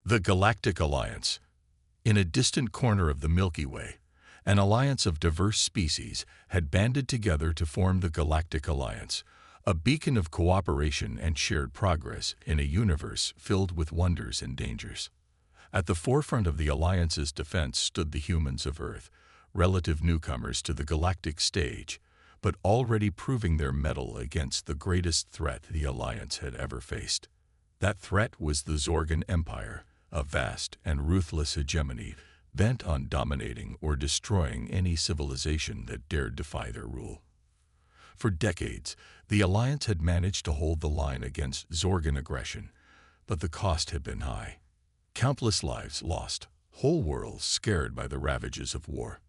The Galactic Alliance. In a distant corner of the Milky Way, an alliance of diverse species had banded together to form the Galactic Alliance, a beacon of cooperation and shared progress in a universe filled with wonders and dangers. At the forefront of the Alliance's defense stood the humans of Earth, relative newcomers to the galactic stage, but already proving their mettle against the greatest threat the Alliance had ever faced. That threat was the Zorgan Empire, a vast and ruthless hegemony bent on dominating or destroying any civilization that dared defy their rule. For decades, the Alliance had managed to hold the line against Zorgan aggression, but the cost had been high. Countless lives lost, whole worlds scared by the ravages of war.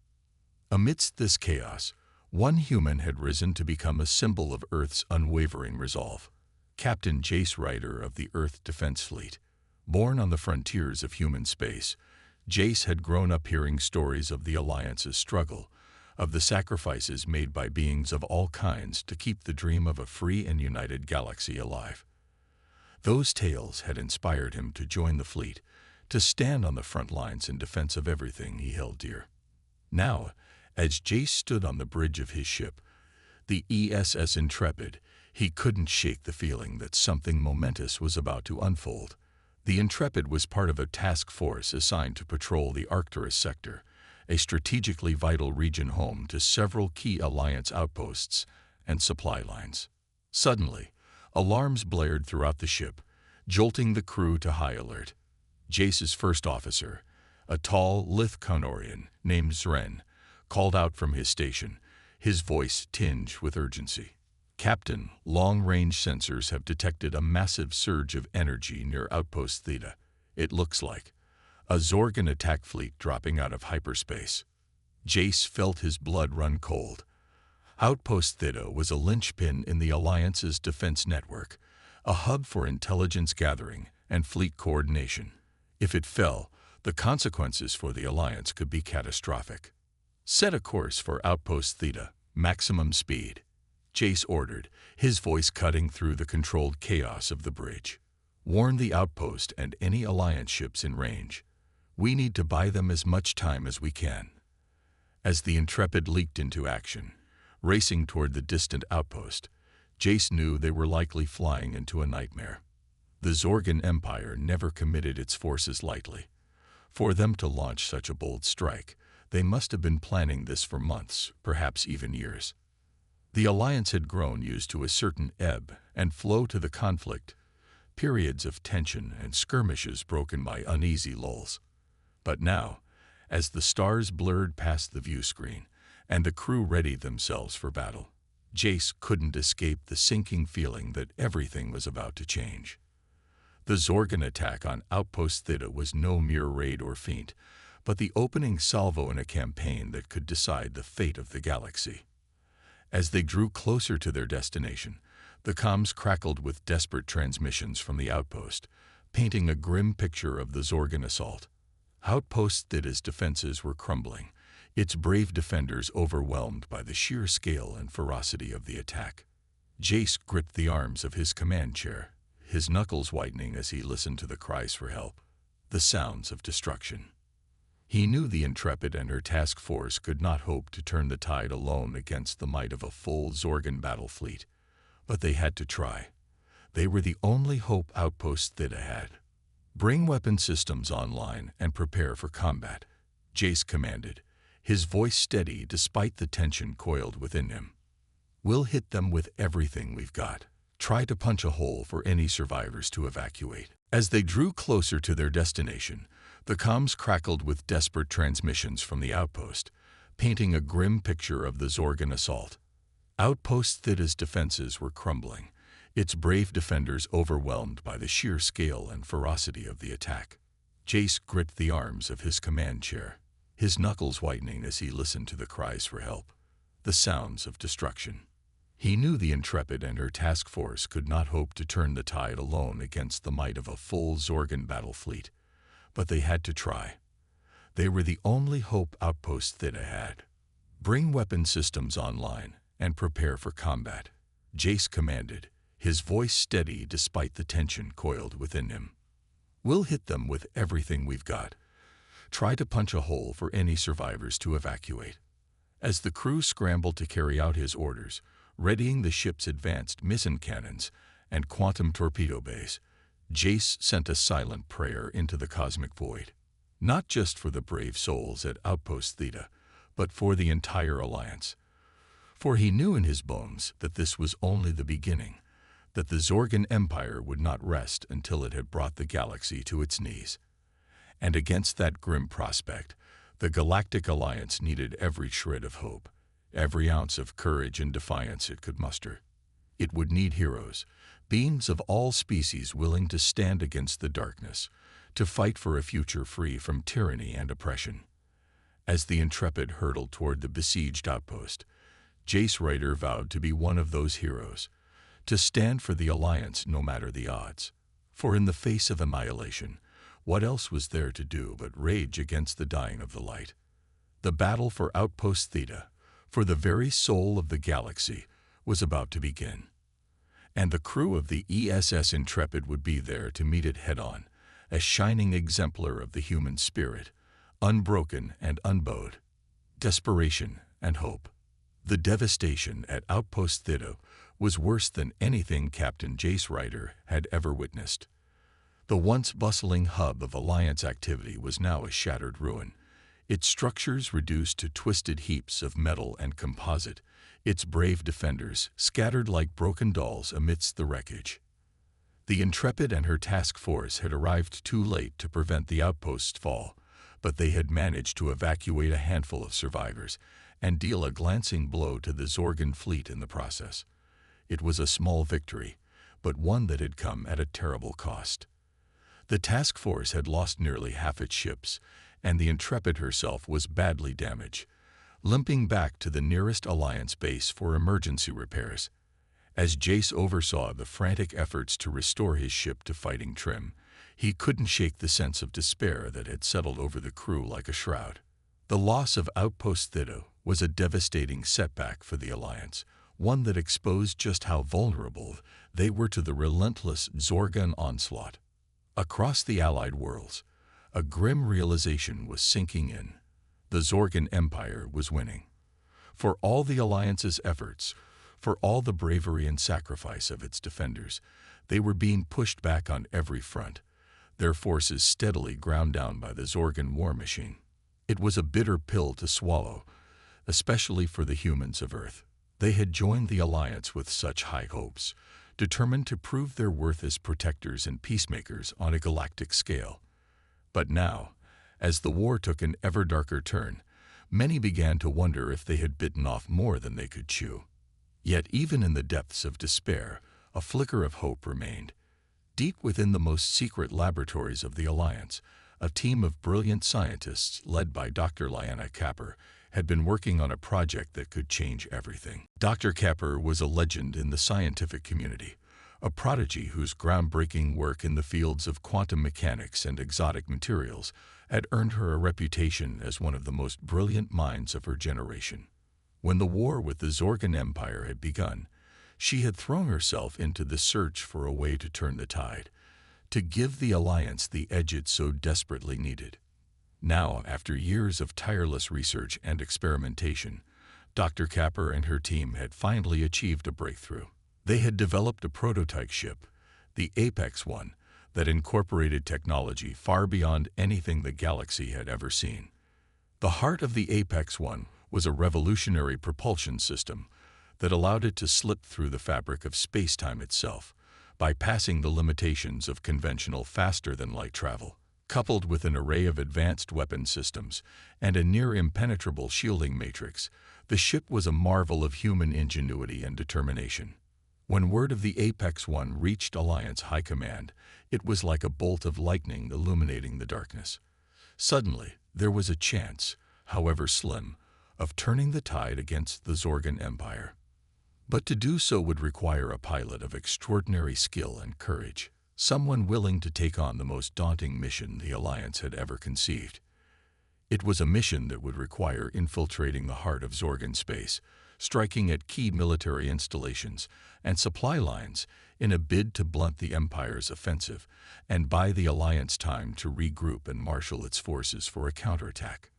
Amidst this chaos, one human had risen to become a symbol of Earth's unwavering resolve. Captain Jace Ryder of the Earth Defense Fleet. Born on the frontiers of human space, Jace had grown up hearing stories of the Alliance's struggle, of the sacrifices made by beings of all kinds to keep the dream of a free and united galaxy alive. Those tales had inspired him to join the fleet, to stand on the front lines in defense of everything he held dear. Now, as Jace stood on the bridge of his ship, the ESS Intrepid, he couldn't shake the feeling that something momentous was about to unfold. The Intrepid was part of a task force assigned to patrol the Arcturus sector, a strategically vital region home to several key Alliance outposts and supply lines. Suddenly, alarms blared throughout the ship, jolting the crew to high alert. Jace's first officer, a tall Lith Conorian named Zren, called out from his station, his voice tinged with urgency. Captain, long-range sensors have detected a massive surge of energy near Outpost Theta. It looks like a Zorgan attack fleet dropping out of hyperspace. Jace felt his blood run cold. Outpost Theta was a linchpin in the Alliance's defense network, a hub for intelligence gathering and fleet coordination. If it fell, the consequences for the Alliance could be catastrophic. Set a course for Outpost Theta, maximum speed, Jace ordered, his voice cutting through the controlled chaos of the bridge. Warn the outpost and any Alliance ships in range. We need to buy them as much time as we can. As the Intrepid leaped into action, racing toward the distant outpost, Jace knew they were likely flying into a nightmare. The Zorgan Empire never committed its forces lightly. For them to launch such a bold strike, they must have been planning this for months, perhaps even years. The Alliance had grown used to a certain ebb and flow to the conflict, periods of tension and skirmishes broken by uneasy lulls. But now, as the stars blurred past the view screen and the crew readied themselves for battle, Jace couldn't escape the sinking feeling that everything was about to change. The Zorgan attack on Outpost Theta was no mere raid or feint, but the opening salvo in a campaign that could decide the fate of the galaxy. As they drew closer to their destination, the comms crackled with desperate transmissions from the outpost, painting a grim picture of the Zorgan assault. Outpost Theta's defenses were crumbling, its brave defenders overwhelmed by the sheer scale and ferocity of the attack. Jace gripped the arms of his command chair, his knuckles whitening as he listened to the cries for help, the sounds of destruction. He knew the Intrepid and her task force could not hope to turn the tide alone against the might of a full Zorgan battle fleet, but they had to try. They were the only hope Outpost Theta had. Bring weapon systems online and prepare for combat, Jace commanded, his voice steady despite the tension coiled within him. We'll hit them with everything we've got. Try to punch a hole for any survivors to evacuate. As they drew closer to their destination, the comms crackled with desperate transmissions from the outpost, painting a grim picture of the Zorgan assault. Outpost Theta's defenses were crumbling, its brave defenders overwhelmed by the sheer scale and ferocity of the attack. Jace gripped the arms of his command chair, his knuckles whitening as he listened to the cries for help, the sounds of destruction. He knew the Intrepid and her task force could not hope to turn the tide alone against the might of a full Zorgan battle fleet, but they had to try. They were the only hope Outpost Theta had. Bring weapon systems online and prepare for combat, Jace commanded, his voice steady despite the tension coiled within him. We'll hit them with everything we've got. Try to punch a hole for any survivors to evacuate." As the crew scrambled to carry out his orders, readying the ship's advanced missile cannons and quantum torpedo bays, Jace sent a silent prayer into the cosmic void. Not just for the brave souls at Outpost Theta, but for the entire Alliance. For he knew in his bones that this was only the beginning, that the Zorgan Empire would not rest until it had brought the galaxy to its knees. And against that grim prospect, the Galactic Alliance needed every shred of hope, every ounce of courage and defiance it could muster. It would need heroes, beings of all species willing to stand against the darkness, to fight for a future free from tyranny and oppression. As the Intrepid hurtled toward the besieged outpost, Jace Ryder vowed to be one of those heroes, to stand for the Alliance no matter the odds. For in the face of annihilation, what else was there to do but rage against the dying of the light? The battle for Outpost Theta, for the very soul of the galaxy, was about to begin. And the crew of the ESS Intrepid would be there to meet it head-on, a shining exemplar of the human spirit, unbroken and unbowed, desperation and hope. The devastation at Outpost Theta was worse than anything Captain Jace Ryder had ever witnessed. The once bustling hub of Alliance activity was now a shattered ruin, its structures reduced to twisted heaps of metal and composite, its brave defenders scattered like broken dolls amidst the wreckage. The Intrepid and her task force had arrived too late to prevent the outpost's fall, but they had managed to evacuate a handful of survivors and deal a glancing blow to the Zorgan fleet in the process. It was a small victory, but one that had come at a terrible cost. The task force had lost nearly half its ships, and the Intrepid herself was badly damaged, limping back to the nearest Alliance base for emergency repairs. As Jace oversaw the frantic efforts to restore his ship to fighting trim, he couldn't shake the sense of despair that had settled over the crew like a shroud. The loss of Outpost Theta was a devastating setback for the Alliance, one that exposed just how vulnerable they were to the relentless Zorgan onslaught. Across the Allied worlds, a grim realization was sinking in. The Zorgan Empire was winning. For all the Alliance's efforts, for all the bravery and sacrifice of its defenders, they were being pushed back on every front, their forces steadily ground down by the Zorgan war machine. It was a bitter pill to swallow, especially for the humans of Earth. They had joined the Alliance with such high hopes, determined to prove their worth as protectors and peacemakers on a galactic scale. But now, as the war took an ever darker turn, many began to wonder if they had bitten off more than they could chew. Yet even in the depths of despair, a flicker of hope remained. Deep within the most secret laboratories of the Alliance, a team of brilliant scientists led by Dr. Lyanna Capper had been working on a project that could change everything. Dr. Capper was a legend in the scientific community, a prodigy whose groundbreaking work in the fields of quantum mechanics and exotic materials had earned her a reputation as one of the most brilliant minds of her generation. When the war with the Zorgan Empire had begun, she had thrown herself into the search for a way to turn the tide, to give the Alliance the edge it so desperately needed. Now, after years of tireless research and experimentation, Dr. Capper and her team had finally achieved a breakthrough. They had developed a prototype ship, the Apex One, that incorporated technology far beyond anything the galaxy had ever seen. The heart of the Apex One was a revolutionary propulsion system that allowed it to slip through the fabric of space-time itself, bypassing the limitations of conventional faster-than-light travel. Coupled with an array of advanced weapon systems and a near-impenetrable shielding matrix, the ship was a marvel of human ingenuity and determination. When word of the Apex One reached Alliance High Command, it was like a bolt of lightning illuminating the darkness. Suddenly, there was a chance, however slim, of turning the tide against the Zorgan Empire. But to do so would require a pilot of extraordinary skill and courage, someone willing to take on the most daunting mission the Alliance had ever conceived. It was a mission that would require infiltrating the heart of Zorgan space, striking at key military installations and supply lines in a bid to blunt the Empire's offensive and buy the Alliance time to regroup and marshal its forces for a counterattack.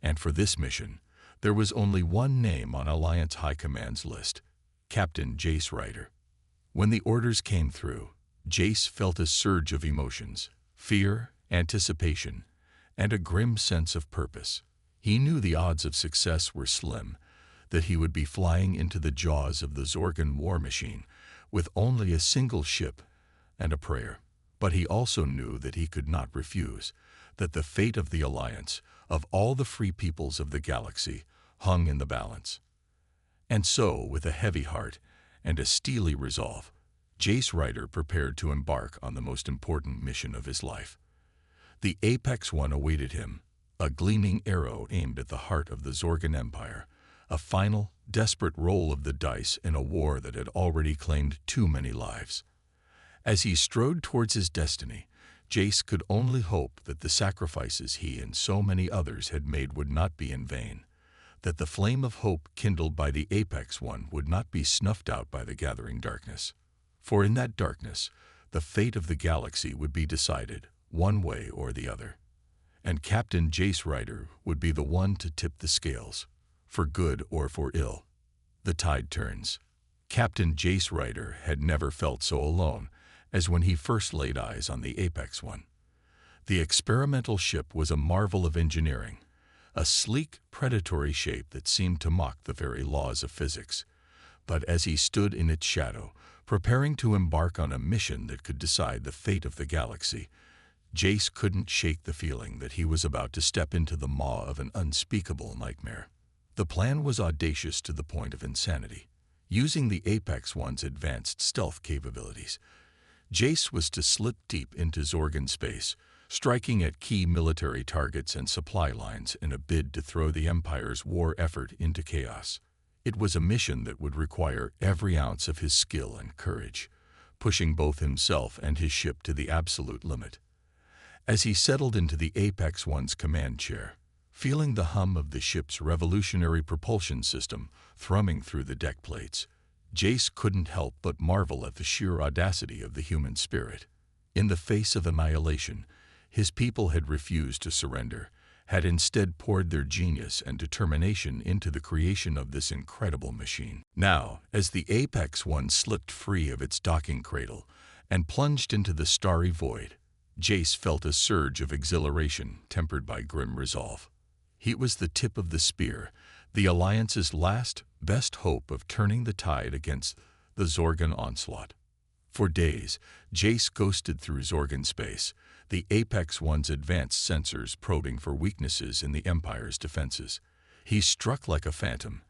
And for this mission, there was only one name on Alliance High Command's list: Captain Jace Ryder. When the orders came through, Jace felt a surge of emotions: fear, anticipation, and a grim sense of purpose. He knew the odds of success were slim, that he would be flying into the jaws of the Zorgan war machine with only a single ship and a prayer. But he also knew that he could not refuse, that the fate of the Alliance, of all the free peoples of the galaxy, hung in the balance. And so, with a heavy heart and a steely resolve, Jace Ryder prepared to embark on the most important mission of his life. The Apex One awaited him, a gleaming arrow aimed at the heart of the Zorgan Empire, a final, desperate roll of the dice in a war that had already claimed too many lives. As he strode towards his destiny, Jace could only hope that the sacrifices he and so many others had made would not be in vain, that the flame of hope kindled by the Apex One would not be snuffed out by the gathering darkness. For in that darkness, the fate of the galaxy would be decided, one way or the other. And Captain Jace Ryder would be the one to tip the scales, for good or for ill. The tide turns. Captain Jace Ryder had never felt so alone as when he first laid eyes on the Apex One. The experimental ship was a marvel of engineering, a sleek, predatory shape that seemed to mock the very laws of physics. But as he stood in its shadow, preparing to embark on a mission that could decide the fate of the galaxy, Jace couldn't shake the feeling that he was about to step into the maw of an unspeakable nightmare. The plan was audacious to the point of insanity. Using the Apex One's advanced stealth capabilities, Jace was to slip deep into Zorgan space, striking at key military targets and supply lines in a bid to throw the Empire's war effort into chaos. It was a mission that would require every ounce of his skill and courage, pushing both himself and his ship to the absolute limit. As he settled into the Apex One's command chair, feeling the hum of the ship's revolutionary propulsion system thrumming through the deck plates, Jace couldn't help but marvel at the sheer audacity of the human spirit. In the face of annihilation, his people had refused to surrender, had instead poured their genius and determination into the creation of this incredible machine. Now, as the Apex One slipped free of its docking cradle and plunged into the starry void, Jace felt a surge of exhilaration tempered by grim resolve. He was the tip of the spear, the Alliance's last, best hope of turning the tide against the Zorgan onslaught. For days, Jace ghosted through Zorgan space, the Apex One's advanced sensors probing for weaknesses in the Empire's defenses. He struck like a phantom,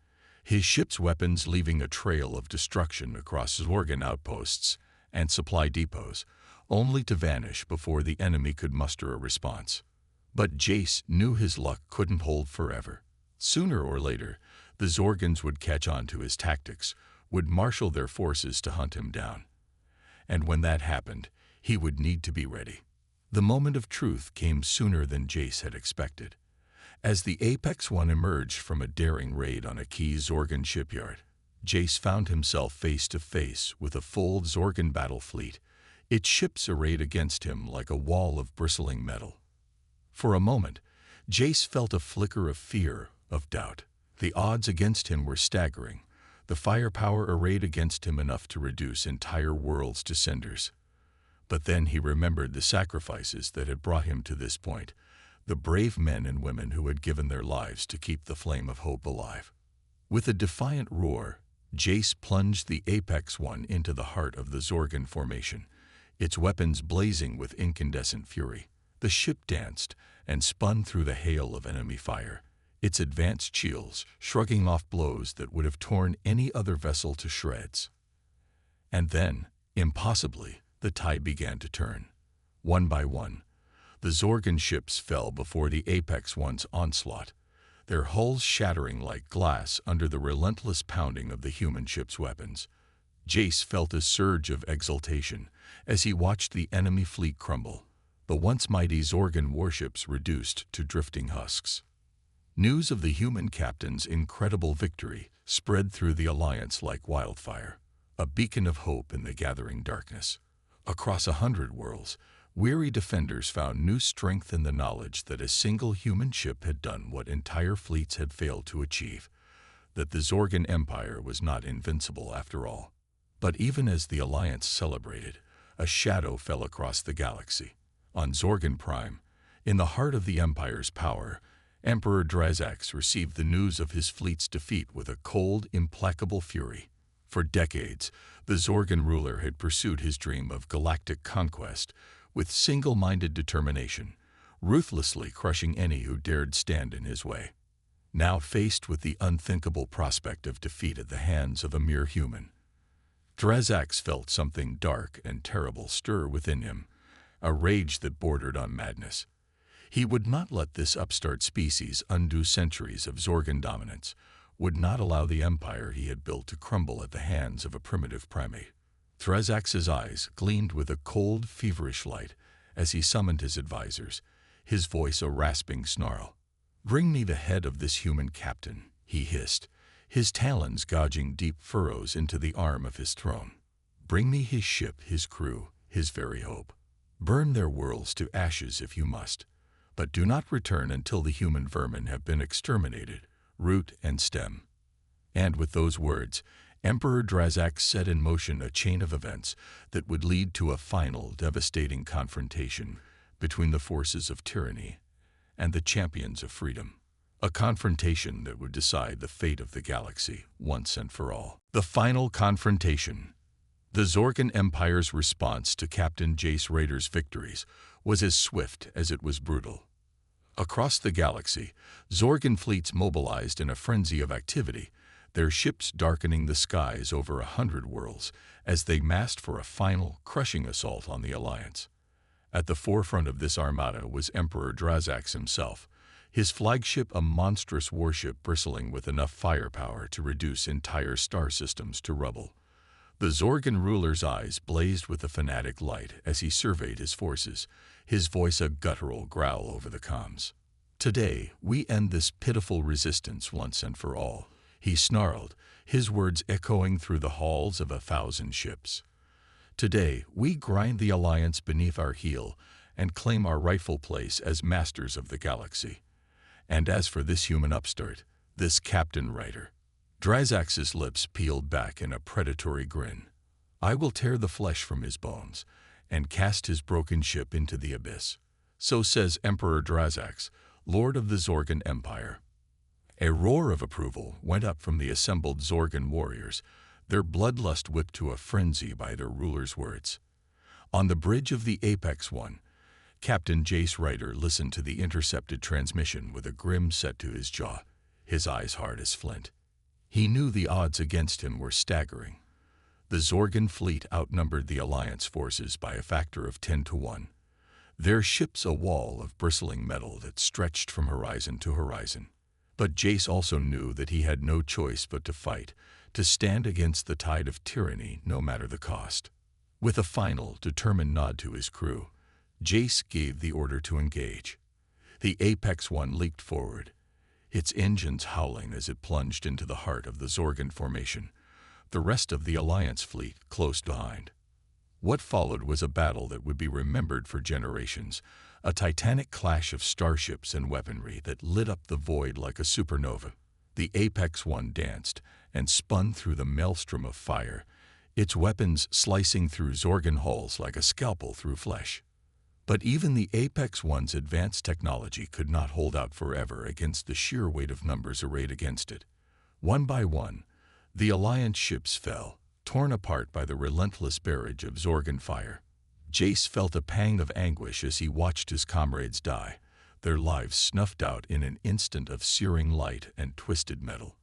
his ship's weapons leaving a trail of destruction across Zorgan outposts and supply depots, only to vanish before the enemy could muster a response. But Jace knew his luck couldn't hold forever. Sooner or later, the Zorgans would catch on to his tactics, would marshal their forces to hunt him down. And when that happened, he would need to be ready. The moment of truth came sooner than Jace had expected. As the Apex One emerged from a daring raid on a key Zorgan shipyard, Jace found himself face to face with a full Zorgan battle fleet, its ships arrayed against him like a wall of bristling metal. For a moment, Jace felt a flicker of fear, of doubt. The odds against him were staggering, the firepower arrayed against him enough to reduce entire worlds to cinders. But then he remembered the sacrifices that had brought him to this point, the brave men and women who had given their lives to keep the flame of hope alive. With a defiant roar, Jace plunged the Apex One into the heart of the Zorgan formation, its weapons blazing with incandescent fury. The ship danced and spun through the hail of enemy fire, its advanced shields shrugging off blows that would have torn any other vessel to shreds. And then, impossibly, the tide began to turn. One by one, the Zorgan ships fell before the Apex One's onslaught, their hulls shattering like glass under the relentless pounding of the human ship's weapons. Jace felt a surge of exultation as he watched the enemy fleet crumble, the once mighty Zorgan warships reduced to drifting husks. News of the human captain's incredible victory spread through the Alliance like wildfire, a beacon of hope in the gathering darkness. Across 100 worlds, weary defenders found new strength in the knowledge that a single human ship had done what entire fleets had failed to achieve, that the Zorgan Empire was not invincible after all. But even as the Alliance celebrated, a shadow fell across the galaxy. On Zorgan Prime, in the heart of the Empire's power, Emperor Drazax received the news of his fleet's defeat with a cold, implacable fury. For decades, the Zorgan ruler had pursued his dream of galactic conquest with single-minded determination, ruthlessly crushing any who dared stand in his way. Now faced with the unthinkable prospect of defeat at the hands of a mere human, Drazax felt something dark and terrible stir within him, a rage that bordered on madness. He would not let this upstart species undo centuries of Zorgan dominance, would not allow the empire he had built to crumble at the hands of a primitive primate. Drazax's eyes gleamed with a cold, feverish light as he summoned his advisors, his voice a rasping snarl. "Bring me the head of this human captain," he hissed, his talons gouging deep furrows into the arm of his throne. "Bring me his ship, his crew, his very hope. Burn their worlds to ashes if you must, but do not return until the human vermin have been exterminated, root and stem." And with those words, Emperor Drazax set in motion a chain of events that would lead to a final, devastating confrontation between the forces of tyranny and the champions of freedom. A confrontation that would decide the fate of the galaxy once and for all. The final confrontation. The Zorgan Empire's response to Captain Jace Raider's victories was as swift as it was brutal. Across the galaxy, Zorgan fleets mobilized in a frenzy of activity, their ships darkening the skies over 100 worlds as they massed for a final, crushing assault on the Alliance. At the forefront of this armada was Emperor Drazax himself, his flagship a monstrous warship bristling with enough firepower to reduce entire star systems to rubble. The Zorgan ruler's eyes blazed with a fanatic light as he surveyed his forces, his voice a guttural growl over the comms. "Today, we end this pitiful resistance once and for all," he snarled, his words echoing through the halls of 1,000 ships. "Today, we grind the Alliance beneath our heel and claim our rightful place as masters of the galaxy. And as for this human upstart, this Captain Ryder..." Drazax's lips peeled back in a predatory grin. "I will tear the flesh from his bones and cast his broken ship into the abyss. So says Emperor Drazax, Lord of the Zorgan Empire." A roar of approval went up from the assembled Zorgan warriors, their bloodlust whipped to a frenzy by their ruler's words. On the bridge of the Apex One, Captain Jace Ryder listened to the intercepted transmission with a grim set to his jaw, his eyes hard as flint. He knew the odds against him were staggering. The Zorgan fleet outnumbered the Alliance forces by a factor of 10 to 1. Their ships a wall of bristling metal that stretched from horizon to horizon. But Jace also knew that he had no choice but to fight, to stand against the tide of tyranny no matter the cost. With a final, determined nod to his crew, Jace gave the order to engage. The Apex One leaped forward, its engines howling as it plunged into the heart of the Zorgan formation, the rest of the Alliance fleet close behind. What followed was a battle that would be remembered for generations, a titanic clash of starships and weaponry that lit up the void like a supernova. The Apex One danced and spun through the maelstrom of fire, its weapons slicing through Zorgan hulls like a scalpel through flesh. But even the Apex One's advanced technology could not hold out forever against the sheer weight of numbers arrayed against it. One by one, the Alliance ships fell, torn apart by the relentless barrage of Zorgan fire. Jace felt a pang of anguish as he watched his comrades die, their lives snuffed out in an instant of searing light and twisted metal.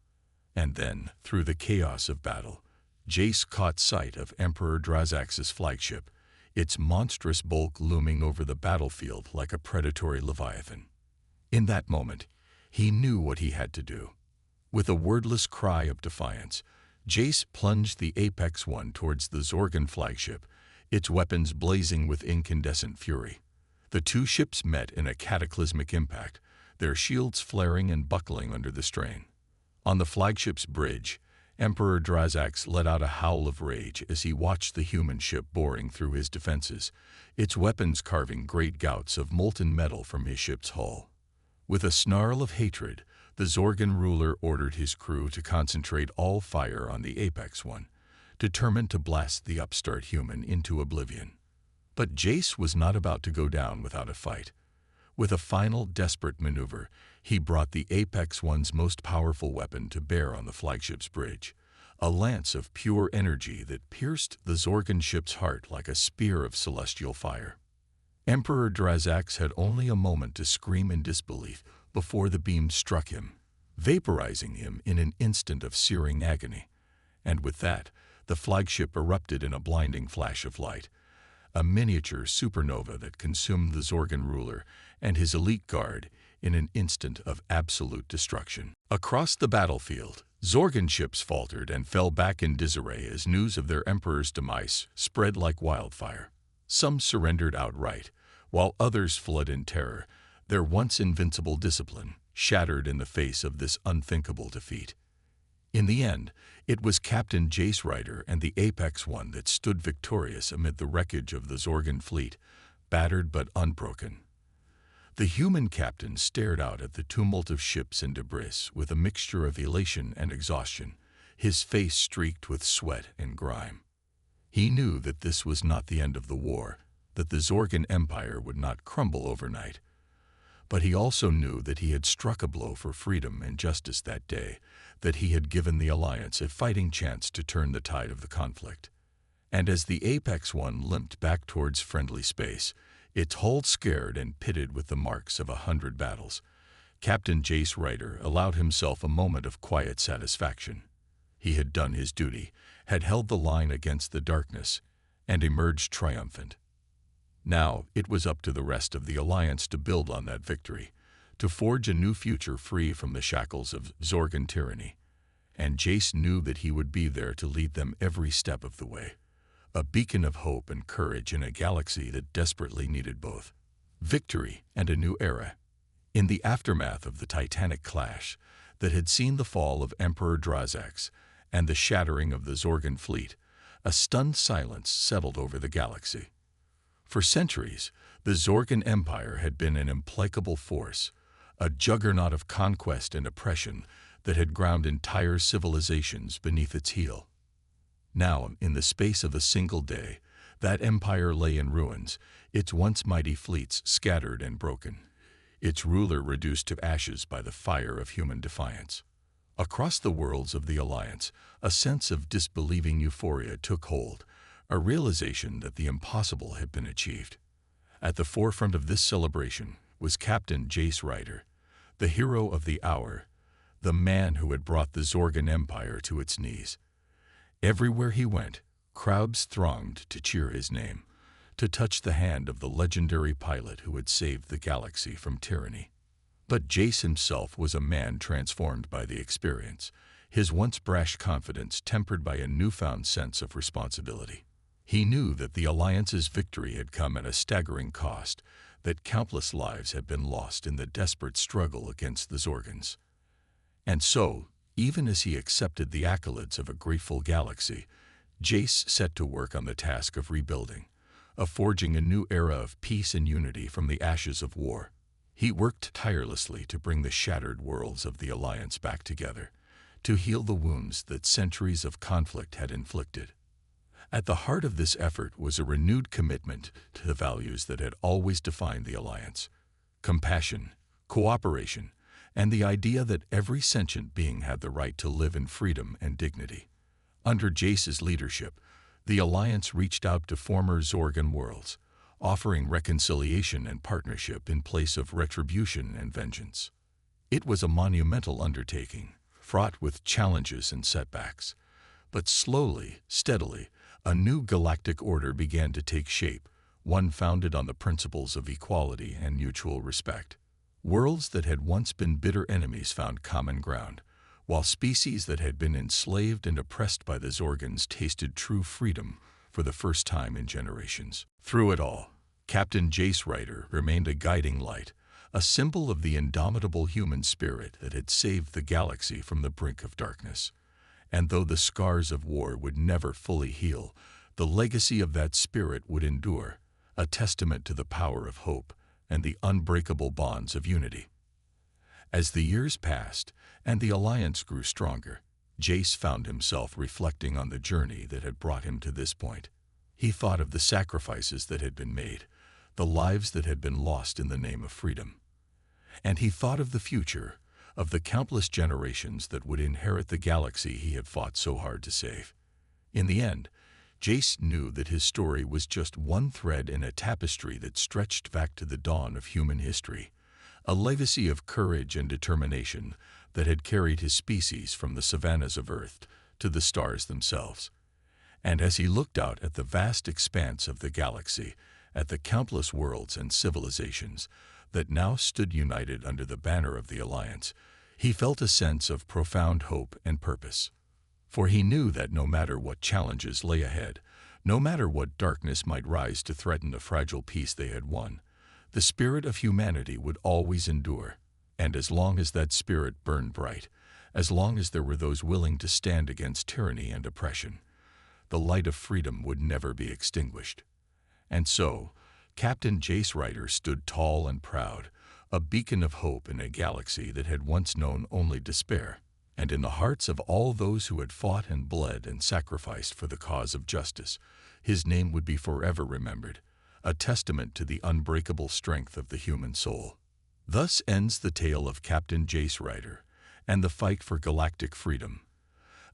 And then, through the chaos of battle, Jace caught sight of Emperor Drazax's flagship, its monstrous bulk looming over the battlefield like a predatory leviathan. In that moment, he knew what he had to do. With a wordless cry of defiance, Jace plunged the Apex One towards the Zorgan flagship, its weapons blazing with incandescent fury. The two ships met in a cataclysmic impact, their shields flaring and buckling under the strain. On the flagship's bridge, Emperor Drazax let out a howl of rage as he watched the human ship boring through his defenses, its weapons carving great gouts of molten metal from his ship's hull. With a snarl of hatred, the Zorgan ruler ordered his crew to concentrate all fire on the Apex One, determined to blast the upstart human into oblivion. But Jace was not about to go down without a fight. With a final desperate maneuver, he brought the Apex One's most powerful weapon to bear on the flagship's bridge, a lance of pure energy that pierced the Zorgan ship's heart like a spear of celestial fire. Emperor Drazax had only a moment to scream in disbelief before the beam struck him, vaporizing him in an instant of searing agony. And with that, the flagship erupted in a blinding flash of light, a miniature supernova that consumed the Zorgan ruler and his elite guard in an instant of absolute destruction. Across the battlefield, Zorgan ships faltered and fell back in disarray as news of their emperor's demise spread like wildfire. Some surrendered outright, while others fled in terror, their once invincible discipline shattered in the face of this unthinkable defeat. In the end, it was Captain Jace Ryder and the Apex One that stood victorious amid the wreckage of the Zorgan fleet, battered but unbroken. The human captain stared out at the tumult of ships and debris with a mixture of elation and exhaustion, his face streaked with sweat and grime. He knew that this was not the end of the war, that the Zorgan Empire would not crumble overnight. But he also knew that he had struck a blow for freedom and justice that day, that he had given the Alliance a fighting chance to turn the tide of the conflict. And as the Apex One limped back towards friendly space, its hull scared and pitted with the marks of 100 battles, Captain Jace Ryder allowed himself a moment of quiet satisfaction. He had done his duty, had held the line against the darkness, and emerged triumphant. Now it was up to the rest of the Alliance to build on that victory, to forge a new future free from the shackles of Zorgan tyranny. And Jace knew that he would be there to lead them every step of the way, a beacon of hope and courage in a galaxy that desperately needed both. Victory and a new era. In the aftermath of the titanic clash that had seen the fall of Emperor Drazax and the shattering of the Zorgan fleet, a stunned silence settled over the galaxy. For centuries, the Zorgan Empire had been an implacable force, a juggernaut of conquest and oppression that had ground entire civilizations beneath its heel. Now, in the space of a single day, that empire lay in ruins, its once mighty fleets scattered and broken, its ruler reduced to ashes by the fire of human defiance. Across the worlds of the Alliance, a sense of disbelieving euphoria took hold, a realization that the impossible had been achieved. At the forefront of this celebration was Captain Jace Ryder, the hero of the hour, the man who had brought the Zorgan Empire to its knees. Everywhere he went, crowds thronged to cheer his name, to touch the hand of the legendary pilot who had saved the galaxy from tyranny. But Jace himself was a man transformed by the experience, his once brash confidence tempered by a newfound sense of responsibility. He knew that the Alliance's victory had come at a staggering cost, that countless lives had been lost in the desperate struggle against the Zorgans. And so, even as he accepted the accolades of a grateful galaxy, Jace set to work on the task of rebuilding, of forging a new era of peace and unity from the ashes of war. He worked tirelessly to bring the shattered worlds of the Alliance back together, to heal the wounds that centuries of conflict had inflicted. At the heart of this effort was a renewed commitment to the values that had always defined the Alliance: compassion, cooperation, and the idea that every sentient being had the right to live in freedom and dignity. Under Jace's leadership, the Alliance reached out to former Zorgan worlds, offering reconciliation and partnership in place of retribution and vengeance. It was a monumental undertaking, fraught with challenges and setbacks. But slowly, steadily, a new galactic order began to take shape, one founded on the principles of equality and mutual respect. Worlds that had once been bitter enemies found common ground, while species that had been enslaved and oppressed by the Zorgans tasted true freedom for the first time in generations. Through it all, Captain Jace Ryder remained a guiding light, a symbol of the indomitable human spirit that had saved the galaxy from the brink of darkness. And though the scars of war would never fully heal, the legacy of that spirit would endure, a testament to the power of hope and the unbreakable bonds of unity. As the years passed and the alliance grew stronger, Jace found himself reflecting on the journey that had brought him to this point. He thought of the sacrifices that had been made, the lives that had been lost in the name of freedom. And he thought of the future, of the countless generations that would inherit the galaxy he had fought so hard to save. In the end, Jace knew that his story was just one thread in a tapestry that stretched back to the dawn of human history, a legacy of courage and determination that had carried his species from the savannas of Earth to the stars themselves. And as he looked out at the vast expanse of the galaxy, at the countless worlds and civilizations that now stood united under the banner of the Alliance, he felt a sense of profound hope and purpose. For he knew that no matter what challenges lay ahead, no matter what darkness might rise to threaten the fragile peace they had won, the spirit of humanity would always endure. And as long as that spirit burned bright, as long as there were those willing to stand against tyranny and oppression, the light of freedom would never be extinguished. And so, Captain Jace Ryder stood tall and proud, a beacon of hope in a galaxy that had once known only despair. And in the hearts of all those who had fought and bled and sacrificed for the cause of justice, his name would be forever remembered, a testament to the unbreakable strength of the human soul. Thus ends the tale of Captain Jace Ryder and the fight for galactic freedom,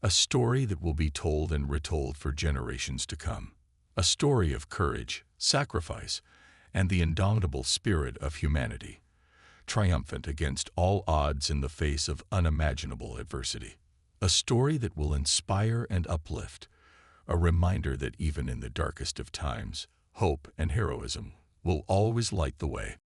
a story that will be told and retold for generations to come, a story of courage, sacrifice, and the indomitable spirit of humanity, triumphant against all odds in the face of unimaginable adversity. A story that will inspire and uplift, a reminder that even in the darkest of times, hope and heroism will always light the way.